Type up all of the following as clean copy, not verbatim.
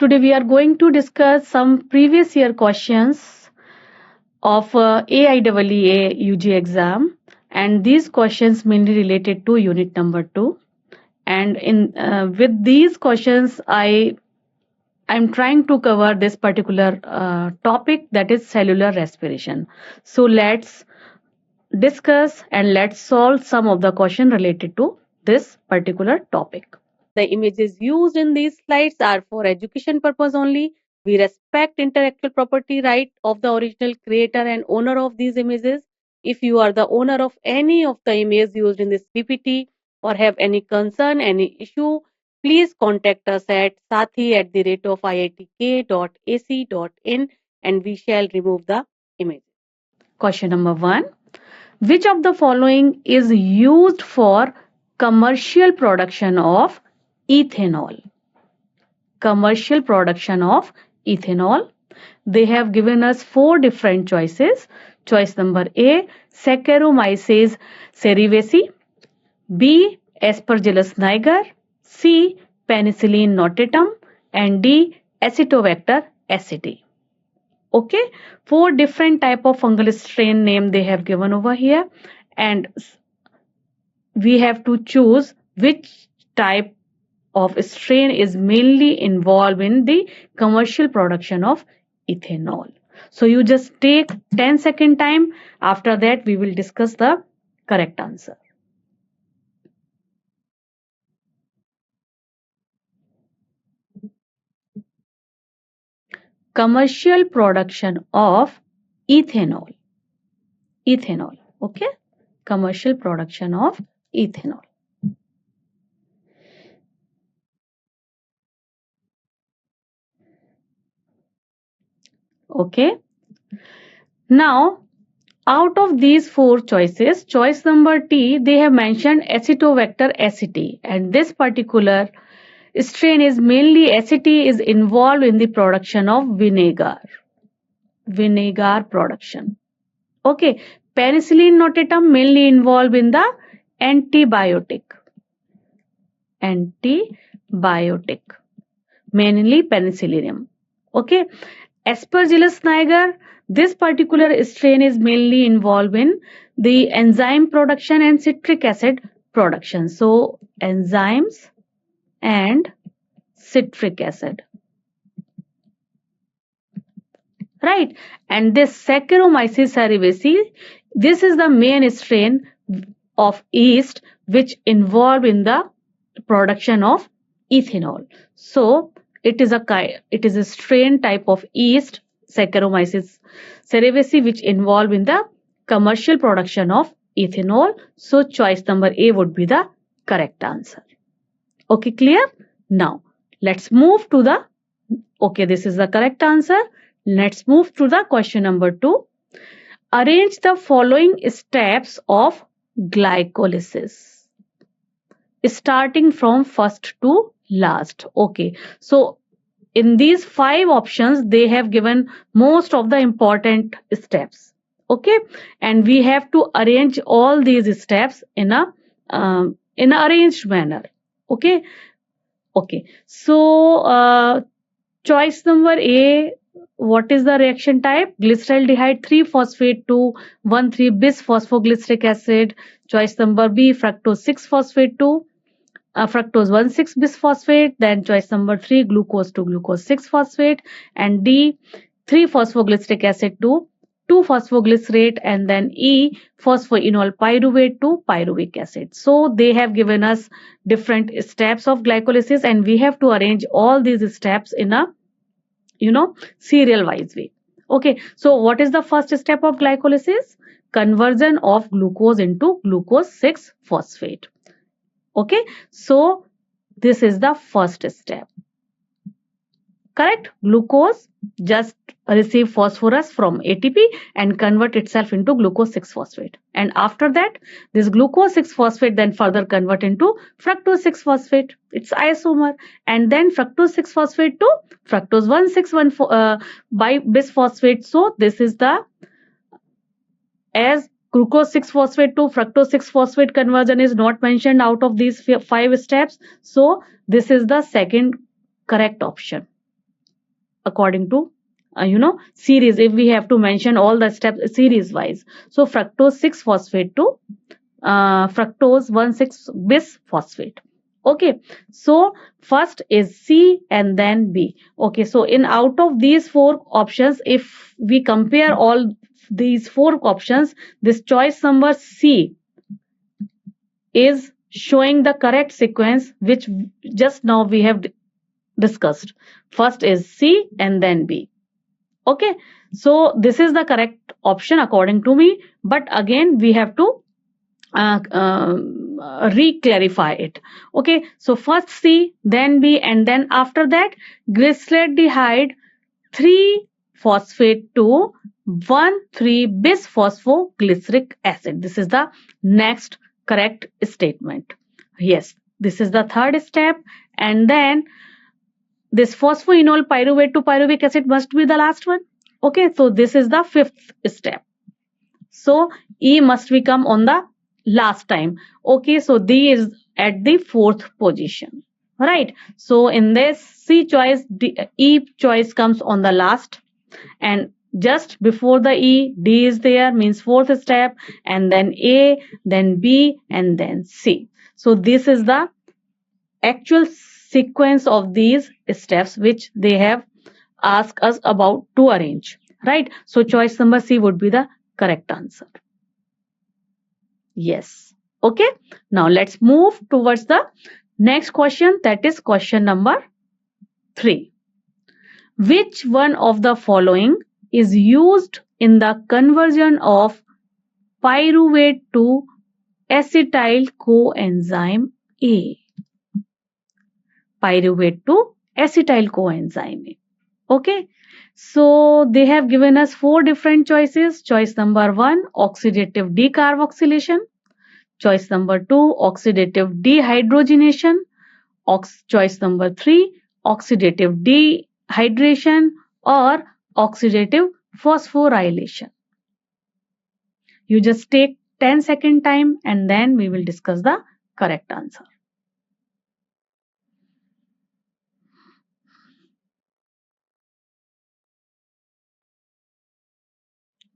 Today we are going to discuss some previous year questions of AIEEE UG exam, and these questions mainly related to unit number 2. And in with these questions, I'm trying to cover this particular topic, that is cellular respiration. So let's discuss and let's solve some of the questions related to this particular topic. The images used in these slides are for education purpose only. We respect intellectual property right of the original creator and owner of these images. If you are the owner of any of the images used in this PPT or have any concern, any issue, please contact us at sathee@iitk.ac.in and we shall remove the image. Question number 1. Which of the following is used for commercial production of ethanol? Commercial production of ethanol. They have given us 4 different choices. Choice number A, Saccharomyces cerevisiae, B, Aspergillus niger, C, Penicillium notatum, and D, Acetobacter aceti. Okay, 4 different type of fungal strain name they have given over here, and we have to choose which type of strain is mainly involved in the commercial production of ethanol. So you just take 10-second time. After that, we will discuss the correct answer. Commercial production of ethanol. Ethanol. Okay. Commercial production of ethanol. Okay. Now, out of these 4 choices, choice number T, they have mentioned Acetobacter aceti, and this particular strain is mainly aceti is involved in the production of vinegar. Vinegar production. Okay. Penicillium notatum mainly involved in the antibiotic. Antibiotic. Mainly penicillium. Okay. Aspergillus niger, this particular strain is mainly involved in the enzyme production and citric acid production. So enzymes and citric acid. Right. And this Saccharomyces cerevisiae, this is the main strain of yeast which involved in the production of ethanol. So it is a strain type of yeast, Saccharomyces cerevisiae, which involved in the commercial production of ethanol. So choice number A would be the correct answer. Okay, clear? Now let's move to the, okay, this is the correct answer. Let's move to the question number 2. Arrange the following steps of glycolysis, starting from first to last. Okay, so in these 5 options, they have given most of the important steps. Okay, and we have to arrange all these steps in a arranged manner. Okay, okay. So choice number A, what is the reaction type? Glyceraldehyde 3-phosphate to 1,3-bis-phosphoglyceric acid. Choice number B, fructose 6-phosphate to fructose 1,6-bisphosphate. Then choice number 3, glucose to glucose 6-phosphate. And D, 3-phosphoglyceric acid to 2-phosphoglycerate. And then E, phosphoenol pyruvate to pyruvic acid. So they have given us different steps of glycolysis, and we have to arrange all these steps in a serial wise way. Okay, so what is the first step of glycolysis? Conversion of glucose into glucose 6-phosphate. Okay, so this is the first step. Correct? Glucose just receive phosphorus from ATP and convert itself into glucose 6-phosphate. And after that, this glucose 6-phosphate then further convert into fructose 6-phosphate. It's isomer. And then fructose 6-phosphate to fructose 1,6-bisphosphate. So this is the, as glucose 6-phosphate to fructose 6-phosphate conversion is not mentioned out of these 5 steps. So this is the second correct option. according to series, if we have to mention all the steps series wise. So fructose 6 phosphate to fructose 1,6 bis phosphate. Okay, so first is C and then B. Okay, so in out of these four options, if we compare all these four options, this choice number C is showing the correct sequence which just now we have discussed. First is C and then B. Okay, so this is the correct option according to me, but again we have to re-clarify it. Okay, so first C, then B, and then after that glyceraldehyde 3 phosphate to 1,3 bisphosphoglyceric acid. This is the next correct statement. Yes, this is the third step, and then this phosphoenol pyruvate to pyruvic acid must be the last one. Okay, so this is the fifth step. So E must become on the last time. Okay, so D is at the fourth position. Right. So in this C choice, E choice comes on the last, and just before the E, D is there, means fourth step, and then A, then B, and then C. So this is the actual sequence of these steps which they have asked us about to arrange. Right. So choice number C would be the correct answer. Yes. Okay. Now let's move towards the next question, that is question number 3. Which one of the following is used in the conversion of pyruvate to acetyl coenzyme A? Pyruvate to acetyl coenzyme A. Okay. So they have given us 4 different choices. Choice number 1, oxidative decarboxylation. Choice number 2, oxidative dehydrogenation. Choice number 3, oxidative dehydration or oxidative phosphorylation. You just take 10-second time and then we will discuss the correct answer.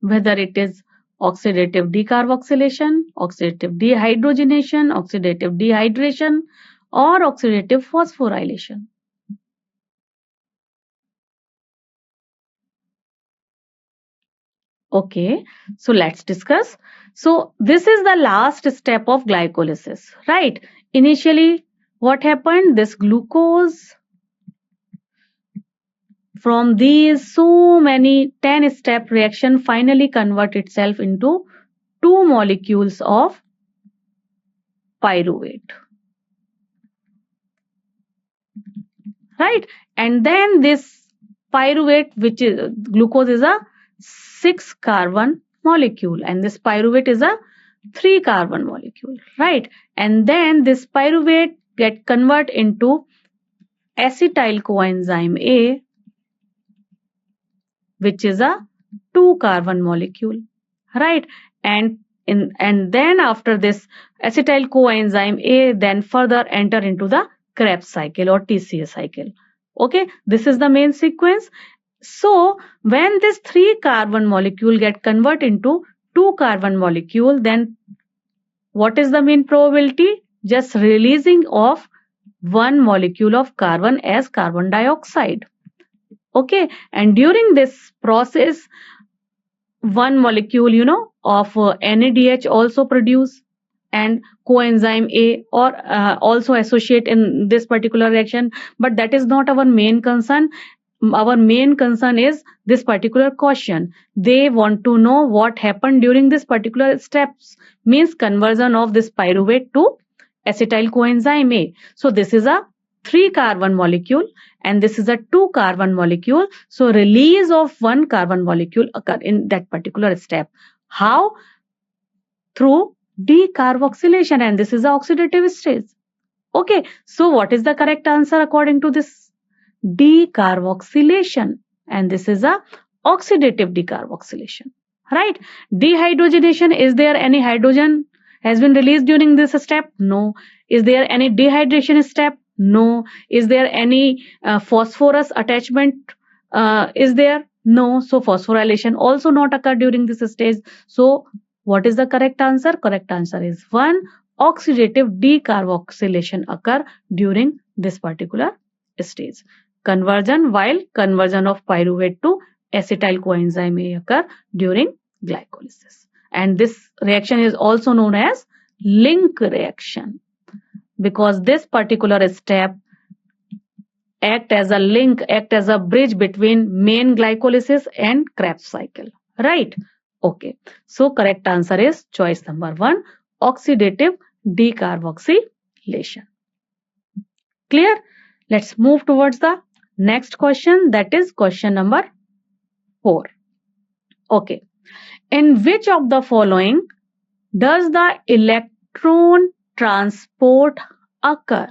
Whether it is oxidative decarboxylation, oxidative dehydrogenation, oxidative dehydration, or oxidative phosphorylation. Okay, so let's discuss. So this is the last step of glycolysis, right? Initially, what happened? This glucose from these so many 10-step reaction finally convert itself into 2 molecules of pyruvate. Right? And then this pyruvate, which is glucose, is a 6 carbon molecule, and this pyruvate is a 3 carbon molecule, right? And then this pyruvate get convert into acetyl coenzyme A, which is a 2 carbon molecule, right? And then after this acetyl coenzyme A then further enter into the Krebs cycle or TCA cycle. Okay, this is the main sequence. So when this 3 carbon molecule get convert into 2 carbon molecule, then what is the main probability? Just releasing of 1 molecule of carbon as carbon dioxide. Okay, and during this process, 1 molecule, of NADH also produce, and coenzyme A or also associate in this particular reaction. But that is not our main concern. Our main concern is this particular question. They want to know what happened during this particular steps, means conversion of this pyruvate to acetyl coenzyme A. So this is a 3 carbon molecule and this is a 2 carbon molecule. So release of 1 carbon molecule occur in that particular step. How? Through decarboxylation, and this is the oxidative stage. Okay, so what is the correct answer according to this? Decarboxylation, and this is a oxidative decarboxylation, right? Dehydrogenation, is there any hydrogen has been released during this step? No. Is there any dehydration step? No. Is there any phosphorus attachment is there? No. So phosphorylation also not occur during this stage. So what is the correct answer? Correct answer is 1. Oxidative decarboxylation occur during this particular stage. Conversion, while conversion of pyruvate to acetyl coenzyme may occur during glycolysis. And this reaction is also known as link reaction, because this particular step act as a link, act as a bridge between main glycolysis and Krebs cycle, right? Okay, so correct answer is choice number 1, oxidative decarboxylation. Clear? Let's move towards the next question, that is question number 4. Okay, in which of the following does the electron transport occur?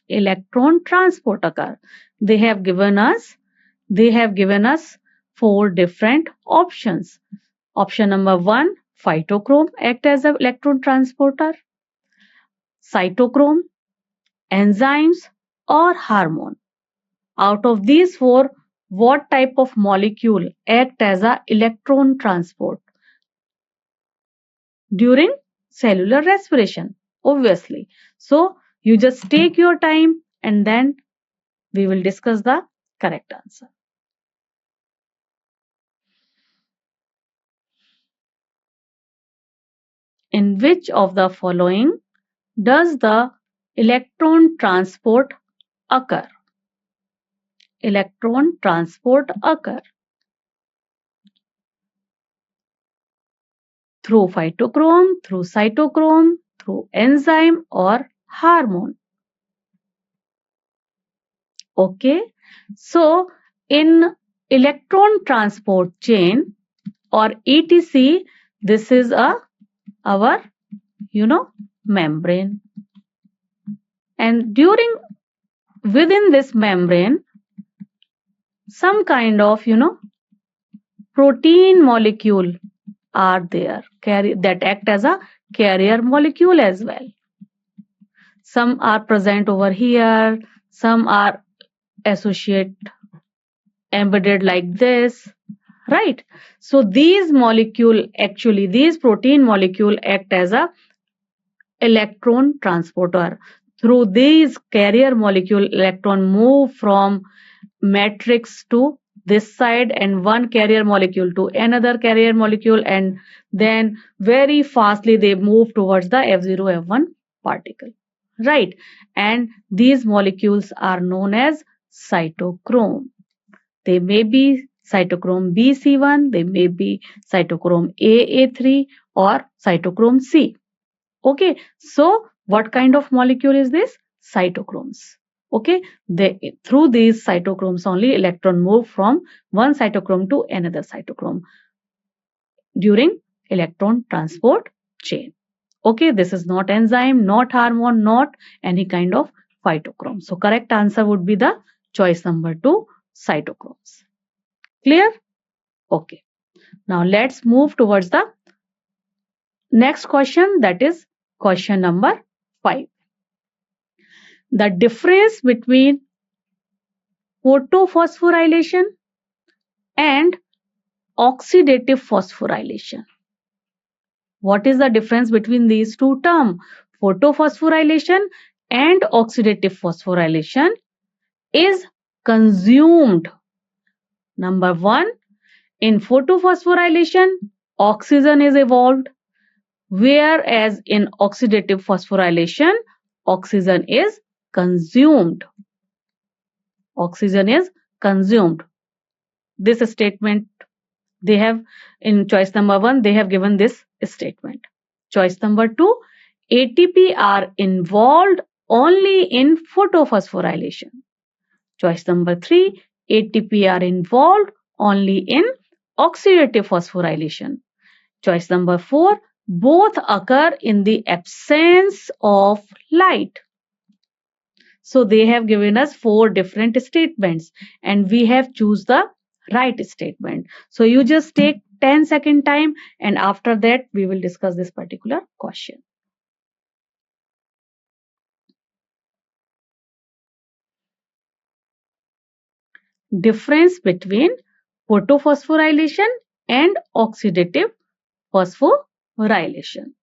Electron transport occur. They have given us 4 different options. Option number 1, phytochrome act as an electron transporter, cytochrome, enzymes, or hormone. Out of these 4, what type of molecule act as an electron transport during cellular respiration? Obviously. So you just take your time and then we will discuss the correct answer. In which of the following does the electron transport occur? Electron transport occur through phytochrome, through cytochrome, through enzyme, or hormone. Okay, so in electron transport chain or ETC, this is our membrane, and within this membrane some kind of protein molecule are there that act as a carrier molecule as well. Some are present over here, some are associate embedded like this, right? So these protein molecule act as a electron transporter. Through these carrier molecule, electron move from matrix to this side and one carrier molecule to another carrier molecule, and then very fastly they move towards the F0 F1 particle, right? And these molecules are known as cytochrome. They may be cytochrome BC1, they may be cytochrome AA3 or cytochrome C. Okay, so what kind of molecule is this? Cytochromes. Okay, through these cytochromes only electron move from one cytochrome to another cytochrome during electron transport chain. Okay, this is not enzyme, not hormone, not any kind of phytochrome. So correct answer would be the choice number 2, cytochromes. Clear? Okay. Now let's move towards the next question, that is question number 5. The difference between photophosphorylation and oxidative phosphorylation. What is the difference between these two terms? Photophosphorylation and oxidative phosphorylation is consumed. Number 1, in photophosphorylation, oxygen is evolved, whereas in oxidative phosphorylation, oxygen is consumed. Oxygen is consumed. This statement they have in choice number 1, they have given this statement. Choice number 2, ATP are involved only in photophosphorylation. Choice number 3, ATP are involved only in oxidative phosphorylation. Choice number 4, both occur in the absence of light. So they have given us 4 different statements and we have choose the right statement. So you just take 10-second time and after that we will discuss this particular question. difference between photophosphorylation and oxidative phosphorylation.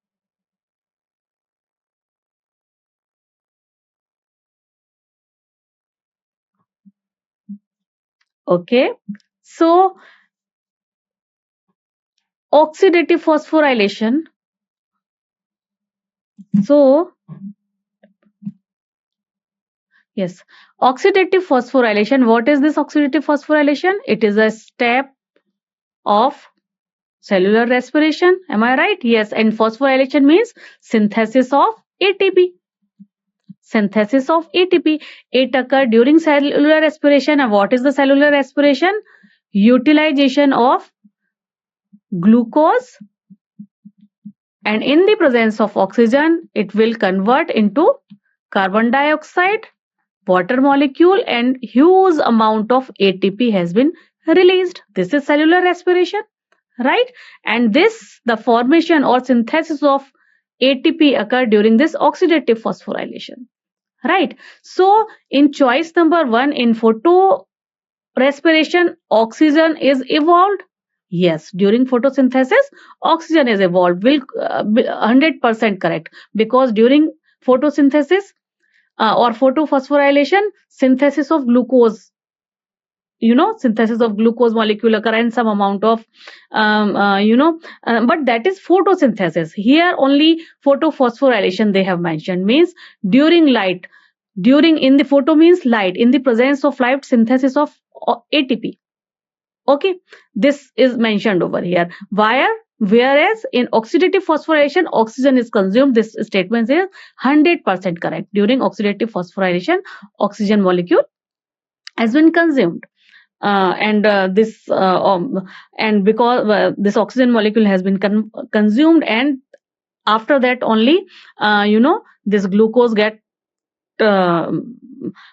Okay, so oxidative phosphorylation. So yes, oxidative phosphorylation. What is this oxidative phosphorylation? It is a step of cellular respiration. Am I right? Yes, and phosphorylation means synthesis of ATP. Synthesis of ATP. It occurs during cellular respiration. And what is the cellular respiration? Utilization of glucose, and in the presence of oxygen, it will convert into carbon dioxide, water molecule, and huge amount of ATP has been released. This is cellular respiration, right? And this, the formation or synthesis of ATP occur during this oxidative phosphorylation, right? So in choice number 1, in photo respiration, oxygen is evolved. Yes, during photosynthesis, oxygen is evolved. Will 100% correct, because during photosynthesis or photophosphorylation, synthesis of glucose, synthesis of glucose molecule occur and some amount of but that is photosynthesis. Here only photophosphorylation they have mentioned, means during light, during, in the photo means light, in the presence of light, synthesis of ATP. Okay, this is mentioned over here. Whereas in oxidative phosphorylation, oxygen is consumed. This statement is 100% correct. During oxidative phosphorylation, oxygen molecule has been consumed. And because this oxygen molecule has been consumed, and after that only this glucose get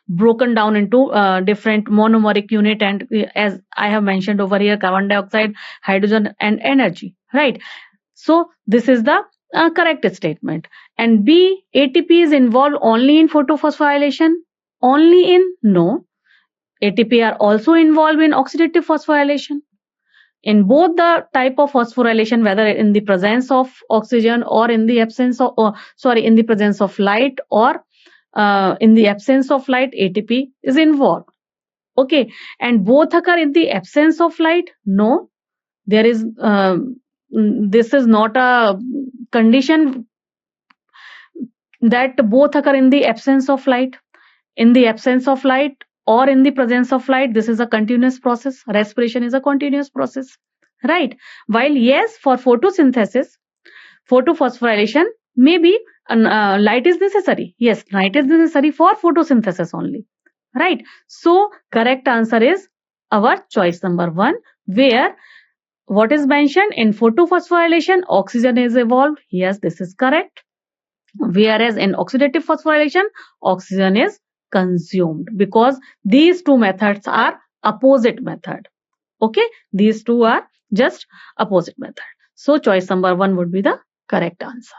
broken down into different monomeric unit, and as I have mentioned over here, carbon dioxide, hydrogen, and energy, right? So this is the correct statement. And B, ATP is involved only in photophosphorylation? Only in? No, ATP are also involved in oxidative phosphorylation. In both the type of phosphorylation, whether in the presence of oxygen or in the absence of, in the presence of light or in the absence of light, ATP is involved. Okay, and both occur in the absence of light? No, there is. This is not a condition that both occur in the absence of light. In the absence of light or in the presence of light, this is a continuous process. Respiration is a continuous process, right? While yes, for photosynthesis, photophosphorylation, maybe light is necessary. Yes, light is necessary for photosynthesis only, right? So correct answer is our choice number 1, where what is mentioned in photophosphorylation, oxygen is evolved. Yes, this is correct. Whereas in oxidative phosphorylation, oxygen is consumed, because these two methods are opposite method. Okay, these two are just opposite method. So choice number 1 would be the correct answer.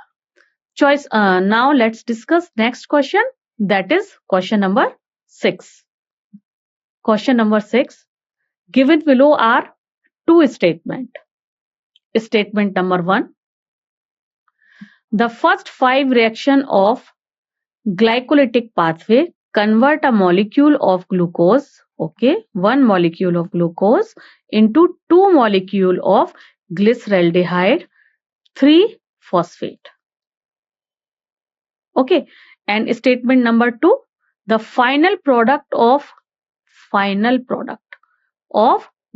Choice. Now let's discuss next question, that is question number 6. Question number 6. Given below are two statements. Statement number 1. The first 5 reaction of glycolytic pathway convert a molecule of glucose, okay, 1 molecule of glucose into 2 molecule of glyceraldehyde 3 phosphate. Okay, and statement number 2, the final product of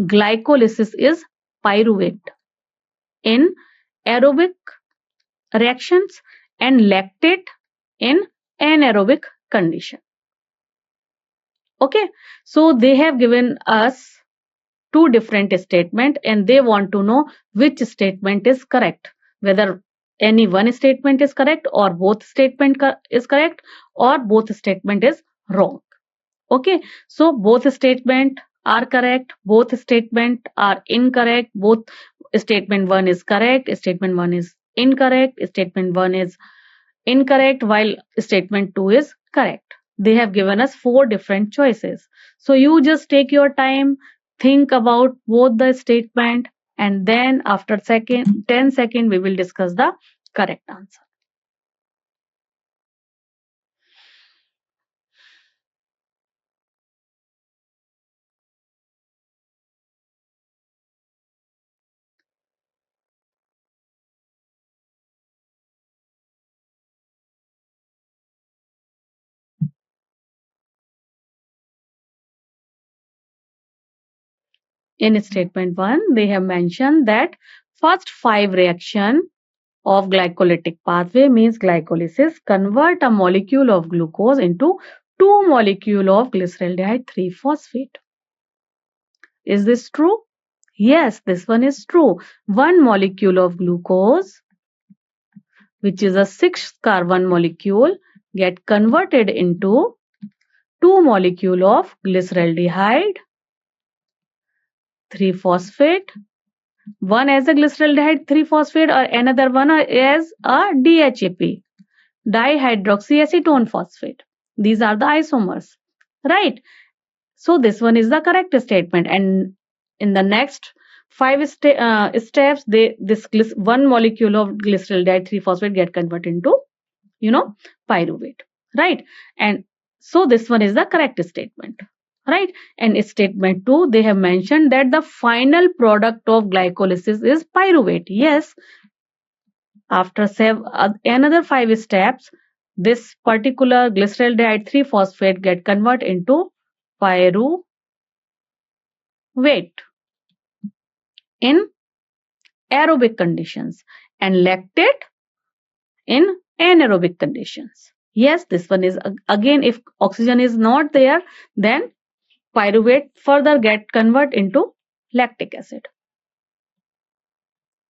glycolysis is pyruvate in aerobic reactions and lactate in anaerobic condition. Okay, so they have given us 2 different statements and they want to know which statement is correct, whether any one statement is correct or both statement is correct or both statement is wrong. Okay, so both statement are correct, both statement are incorrect, both statement 1 is correct, statement 1 is incorrect, statement 1 is incorrect, while statement 2 is correct. They have given us 4 different choices. So you just take your time, think about both the statement, and then after 10 seconds we will discuss the correct answer. In statement 1, they have mentioned that first 5 reaction of glycolytic pathway means glycolysis convert a molecule of glucose into 2 molecule of glyceraldehyde 3-phosphate. Is this true? Yes, this one is true. 1 molecule of glucose, which is a 6 carbon molecule, get converted into 2 molecule of glyceraldehyde 3-phosphate. One as a glyceraldehyde 3-phosphate or another one as a DHAP, dihydroxyacetone phosphate. These are the isomers, right? So this one is the correct statement. And in the next 5 steps, this 1 molecule of glyceraldehyde 3-phosphate get converted into, pyruvate, right? And so this one is the correct statement, right? And statement 2, they have mentioned that the final product of glycolysis is pyruvate. Yes, after another 5 steps, this particular glyceraldehyde 3-phosphate get converted into pyruvate in aerobic conditions and lactate in anaerobic conditions. Yes, this one is again, if oxygen is not there, then pyruvate further get convert into lactic acid.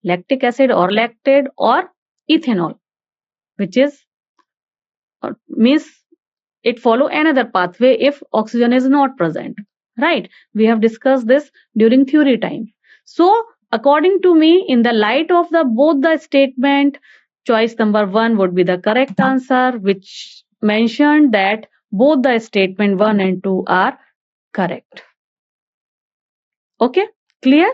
Lactic acid or lactate or ethanol, which is means it follow another pathway if oxygen is not present, right? We have discussed this during theory time. So according to me, in the light of the both the statement, choice number 1 would be the correct answer, which mentioned that both the statement 1 and 2 are correct. Okay, clear?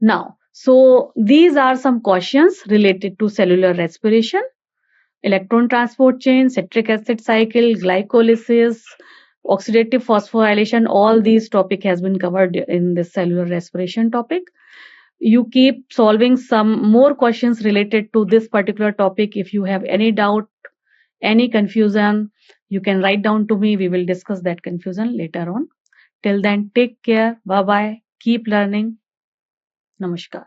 Now, so these are some questions related to cellular respiration, electron transport chain, citric acid cycle, glycolysis, oxidative phosphorylation. All these topic has been covered in this cellular respiration topic. You keep solving some more questions related to this particular topic. If you have any doubt, any confusion, you can write down to me. We will discuss that confusion later on. Till then, take care. Bye bye. Keep learning. Namaskar.